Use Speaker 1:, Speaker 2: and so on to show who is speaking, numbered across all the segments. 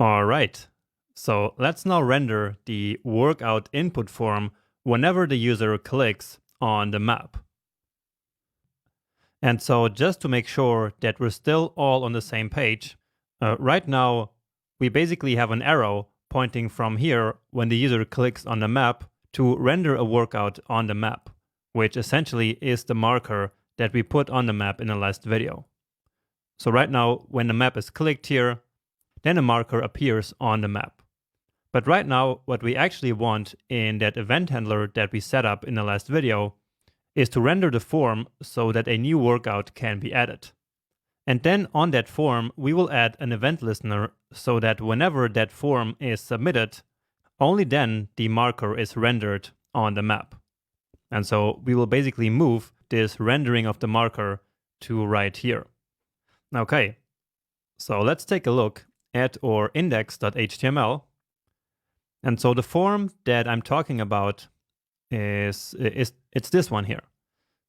Speaker 1: All right, so let's now render the workout input form whenever the user clicks on the map. And so just to make sure that we're still all on the same page, right now we basically have an arrow pointing from here when the user clicks on the map to render a workout on the map, which essentially is the marker that we put on the map in the last video. So right now, when the map is clicked here, then a marker appears on the map. But right now, what we actually want in that event handler that we set up in the last video is to render the form so that a new workout can be added. And then on that form, we will add an event listener so that whenever that form is submitted, only then the marker is rendered on the map. And so we will basically move this rendering of the marker to right here. Okay, so let's take a look at our index.html. And so the form that I'm talking about it's this one here.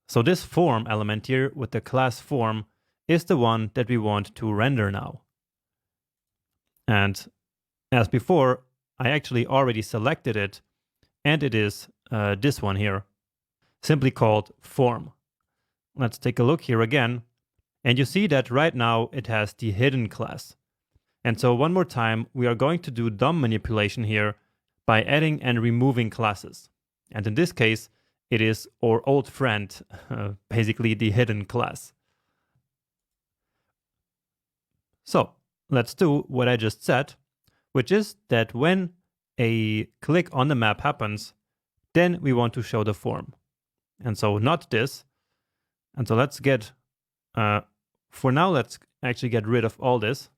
Speaker 1: So this form element here with the class form is the one that we want to render now. And as before, I actually already selected it, and it is this one here, simply called form. Let's take a look here again, and you see that right now it has the hidden class. And so one more time, we are going to do DOM manipulation here by adding and removing classes. And in this case, it is our old friend, basically the hidden class. So let's do what I just said, which is that when a click on the map happens, then we want to show the form. And so not this. And so let's get, for now, let's actually get rid of all this.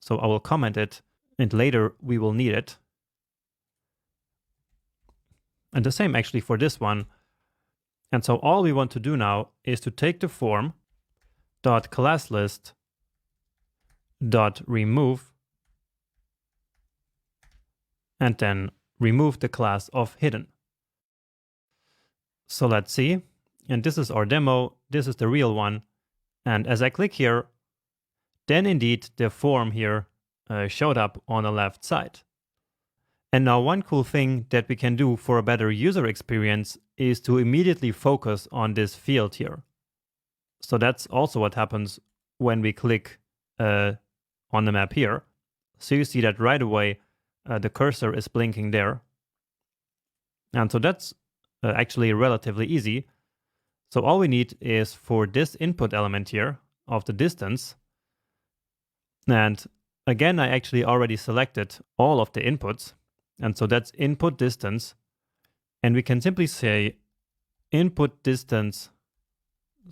Speaker 1: So I will comment it, and later we will need it. And the same actually for this one. And so all we want to do now is to take the form dot class list dot remove and then remove the class of hidden. So let's see. And this is our demo. This is the real one. And as I click here, then indeed the form here showed up on the left side. And now one cool thing that we can do for a better user experience is to immediately focus on this field here. So that's also what happens when we click on the map here. So you see that right away the cursor is blinking there. And so that's actually relatively easy. So all we need is for this input element here of the distance. And again, I actually already selected all of the inputs. And so that's input distance. And we can simply say input distance.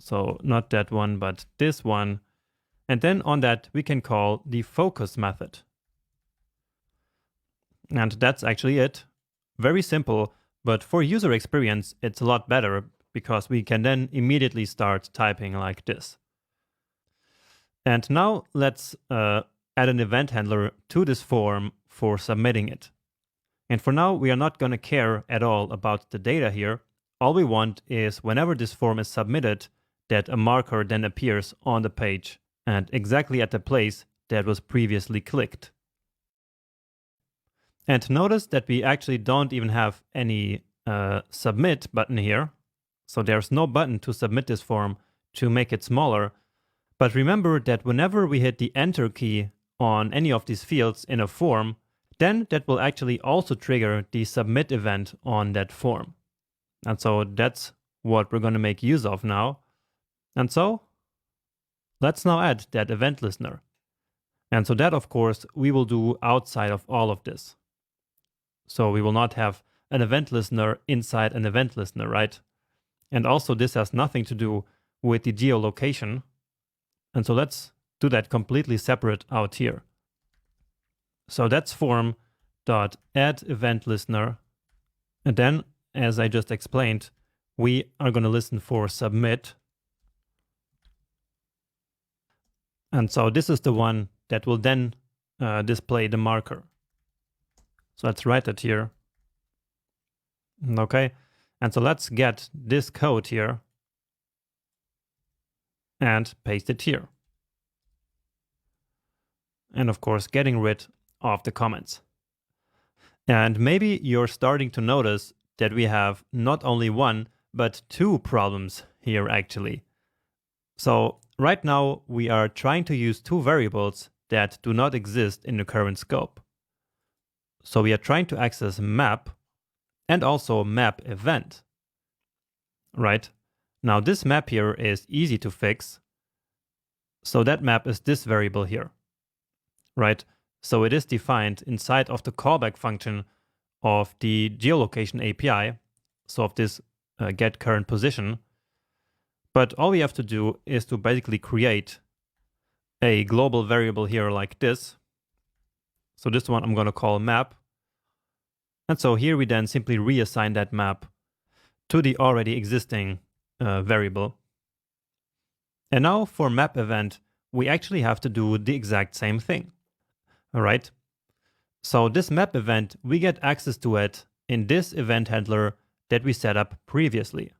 Speaker 1: So not that one, but this one. And then on that, we can call the focus method. And that's actually it. Very simple, but for user experience, it's a lot better because we can then immediately start typing like this. And now let's add an event handler to this form for submitting it. And for now, we are not going to care at all about the data here. All we want is whenever this form is submitted, that a marker then appears on the page and exactly at the place that was previously clicked. And notice that we actually don't even have any submit button here. So there's no button to submit this form to make it smaller. But remember that whenever we hit the enter key on any of these fields in a form, then that will actually also trigger the submit event on that form. And so that's what we're going to make use of now. And so let's now add that event listener. And so that, of course, we will do outside of all of this. So we will not have an event listener inside an event listener, right? And also this has nothing to do with the geolocation. And so let's do that completely separate out here. So that's form.add event listener. And then, as I just explained, we are going to listen for submit. And so this is the one that will then display the marker. So let's write it here. Okay. And so let's get this code here and paste it here. And of course, getting rid of the comments. And maybe you're starting to notice that we have not only one, but two problems here actually. So right now we are trying to use two variables that do not exist in the current scope. So we are trying to access map and also map event, right? Now this map here is easy to fix. So that map is this variable here, right? So it is defined inside of the callback function of the geolocation API, so of this get current position. But all we have to do is to basically create a global variable here like this. So this one I'm going to call map. And so here we then simply reassign that map to the already existing variable. And now for map event, we actually have to do the exact same thing. All right. So this map event, we get access to it in this event handler that we set up previously.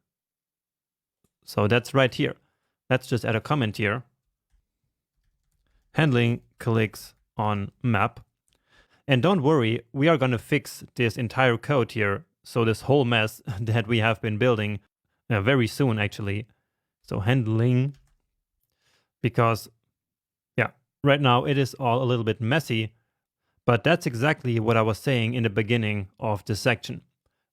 Speaker 1: So that's right here. Let's just add a comment here. Handling clicks on map. And don't worry, we are going to fix this entire code here. So this whole mess that we have been building very soon actually. So handling, because yeah, right now it is all a little bit messy, but that's exactly what I was saying in the beginning of this section.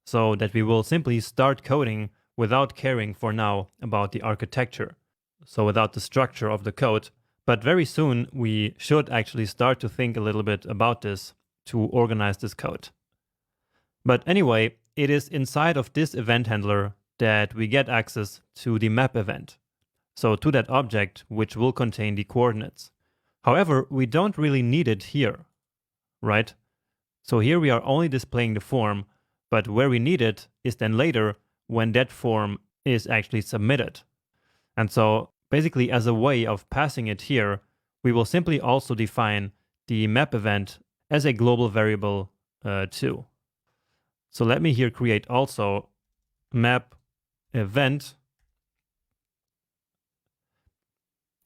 Speaker 1: So that we will simply start coding without caring for now about the architecture. So without the structure of the code. But very soon we should actually start to think a little bit about this to organize this code. But anyway, it is inside of this event handler that we get access to the map event. So to that object which will contain the coordinates. However, we don't really need it here, right? So here we are only displaying the form, but where we need it is then later when that form is actually submitted. And so basically as a way of passing it here, we will simply also define the map event as a global variable too. So let me here create also map event.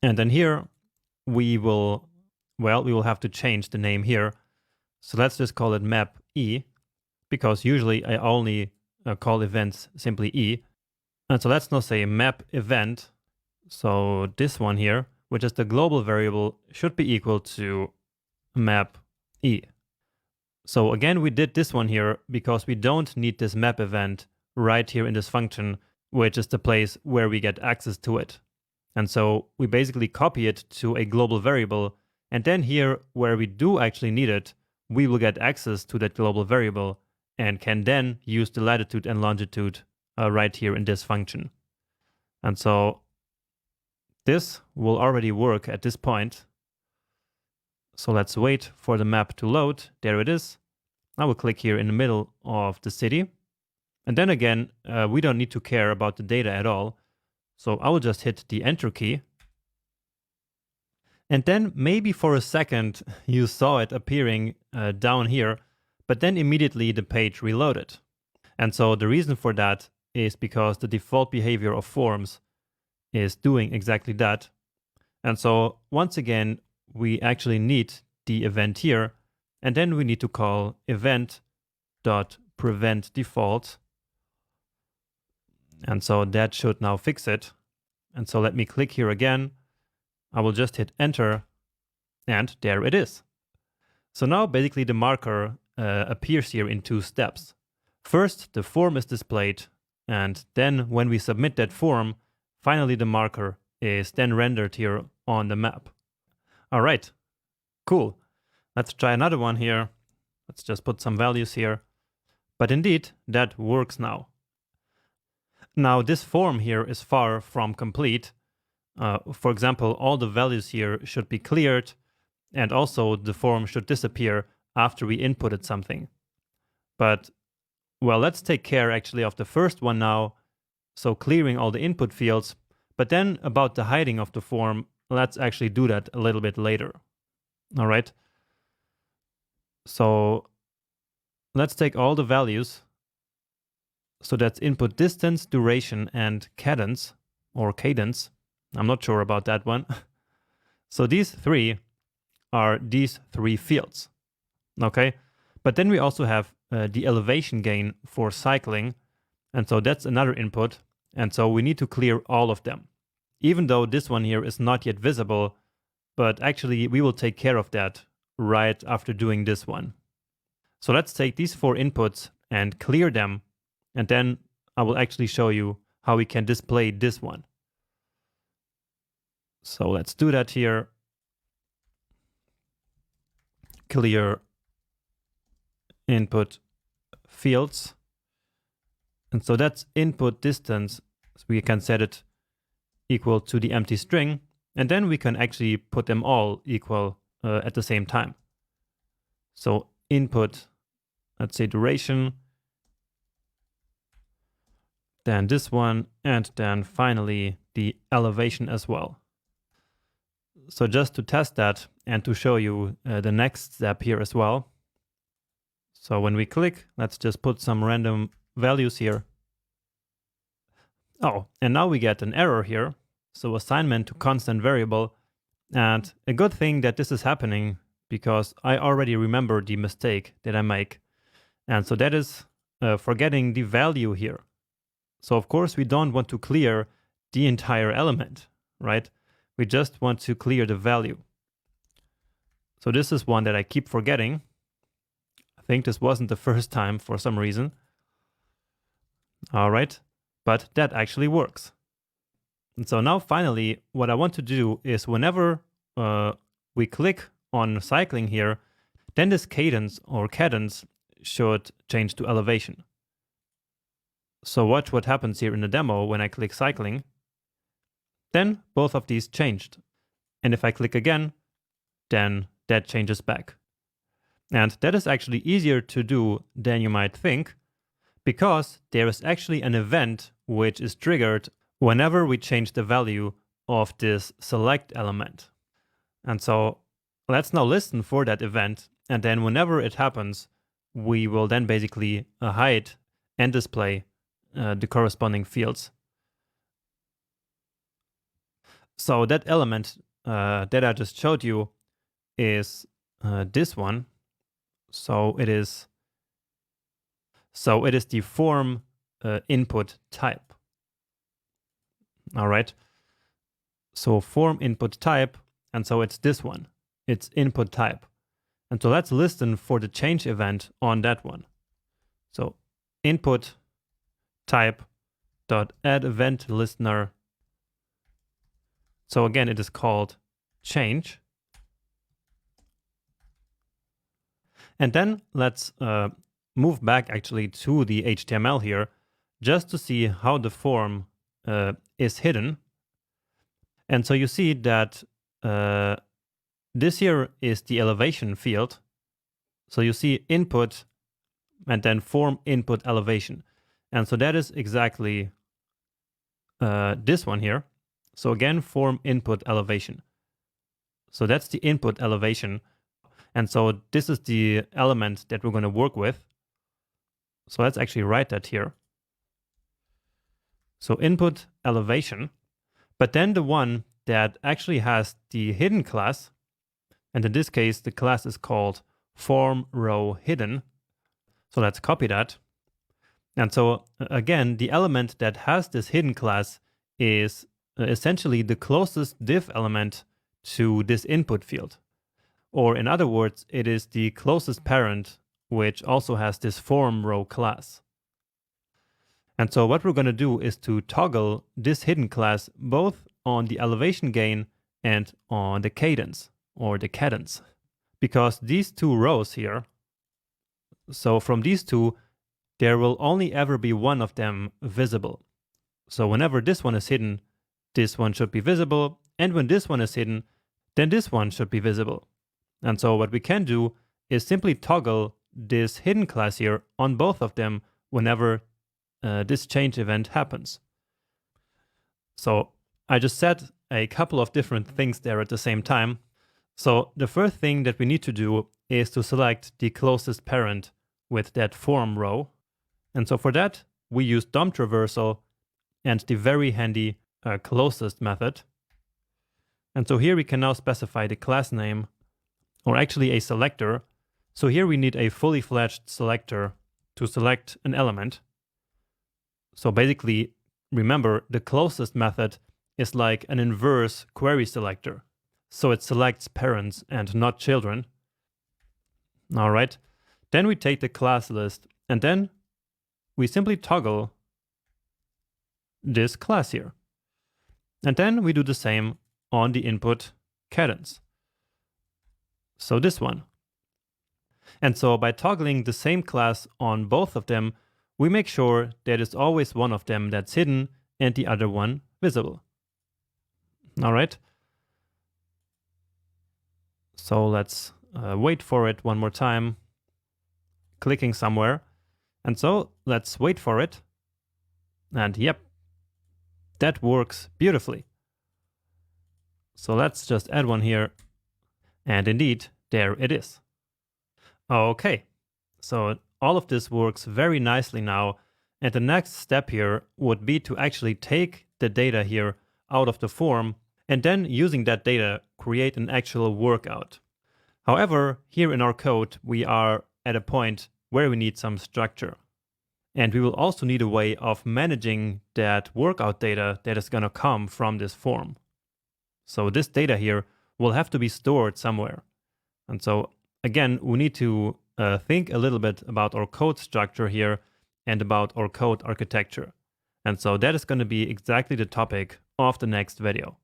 Speaker 1: And then here we will have to change the name here. So let's just call it map E, because usually I only call events simply E. And so let's now say map event. So this one here, which is the global variable, should be equal to map E. So again, we did this one here because we don't need this map event right here in this function, which is the place where we get access to it. And so we basically copy it to a global variable. And then here where we do actually need it, we will get access to that global variable and can then use the latitude and longitude right here in this function. And so this will already work at this point. So let's wait for the map to load. There it is. I will click here in the middle of the city. And then again, we don't need to care about the data at all. So I will just hit the enter key. And then maybe for a second you saw it appearing down here, but then immediately the page reloaded. And so the reason for that is because the default behavior of forms is doing exactly that. And so once again, we actually need the event here, and then we need to call event.preventDefault. And so that should now fix it. And so let me click here again. I will just hit enter, and there it is. So now basically the marker appears here in two steps. First, the form is displayed, and then when we submit that form, finally the marker is then rendered here on the map. All right, cool. Let's try another one here. Let's just put some values here. But indeed, that works now. Now this form here is far from complete. For example, all the values here should be cleared, and also the form should disappear after we inputted something. But, well, let's take care actually of the first one now, so clearing all the input fields, but then about the hiding of the form, let's actually do that a little bit later. All right. So let's take all the values. So that's input distance, duration, and cadence, or cadence. I'm not sure about that one. So these three are these three fields. Okay, but then we also have the elevation gain for cycling, and so that's another input, and so we need to clear all of them. Even though this one here is not yet visible, but actually we will take care of that right after doing this one. So let's take these 4 inputs and clear them, and then I will actually show you how we can display this one. So let's do that here. Clear input fields. And so that's input distance. So we can set it equal to the empty string, and then we can actually put them all equal at the same time. So input, let's say duration, then this one, and then finally the elevation as well. So just to test that and to show you the next step here as well. So when we click, let's just put some random values here. Oh, and now we get an error here. So assignment to constant variable. And a good thing that this is happening because I already remember the mistake that I make. And so that is forgetting the value here. So of course we don't want to clear the entire element, right? We just want to clear the value. So this is one that I keep forgetting. I think this wasn't the first time for some reason. All right, but that actually works. And so now finally, what I want to do is whenever we click on cycling here, then this cadence or cadence should change to elevation. So watch what happens here in the demo when I click cycling. Then both of these changed. And if I click again, then that changes back. And that is actually easier to do than you might think, because there is actually an event which is triggered whenever we change the value of this select element. And so let's now listen for that event, and then whenever it happens, we will then basically hide and display the corresponding fields. So that element that I just showed you is this one. So it is the form input type. All right. So form input type, and so it's this one. It's input type. And so let's listen for the change event on that one. So input type dot add event listener. So again, it is called change. And then let's move back actually to the HTML here, just to see how the form is hidden. And so you see that this here is the elevation field. So you see input and then form input elevation. And so that is exactly this one here. So again, form input elevation. So that's the input elevation. And so this is the element that we're going to work with. So let's actually write that here. So input elevation, but then the one that actually has the hidden class, and in this case, the class is called form row hidden. So let's copy that. And so again, the element that has this hidden class is essentially the closest div element to this input field. Or in other words, it is the closest parent which also has this form row class. And so what we're going to do is to toggle this hidden class both on the elevation gain and on the cadence or the cadence. Because these two rows here, so from these two, there will only ever be one of them visible. So whenever this one is hidden, this one should be visible. And when this one is hidden, then this one should be visible. And so what we can do is simply toggle this hidden class here on both of them whenever this change event happens. So I just said a couple of different things there at the same time. So the first thing that we need to do is to select the closest parent with that form row. And so for that, we use DOM traversal and the very handy closest method. And so here we can now specify the class name, or actually a selector. So here we need a fully fledged selector to select an element. So basically, remember, the closest method is like an inverse query selector. So it selects parents and not children. All right. Then we take the class list and then we simply toggle this class here. And then we do the same on the input cadence. So this one. And so by toggling the same class on both of them, we make sure there is always one of them that's hidden and the other one visible. All right. So let's wait for it one more time, clicking somewhere. And so let's wait for it. And yep, that works beautifully. So let's just add one here. And indeed, there it is. Okay, so all of this works very nicely now. And the next step here would be to actually take the data here out of the form and then using that data, create an actual workout. However, here in our code, we are at a point where we need some structure. And we will also need a way of managing that workout data that is going to come from this form. So this data here will have to be stored somewhere. And so again, we need to think a little bit about our code structure here and about our code architecture. And so that is going to be exactly the topic of the next video.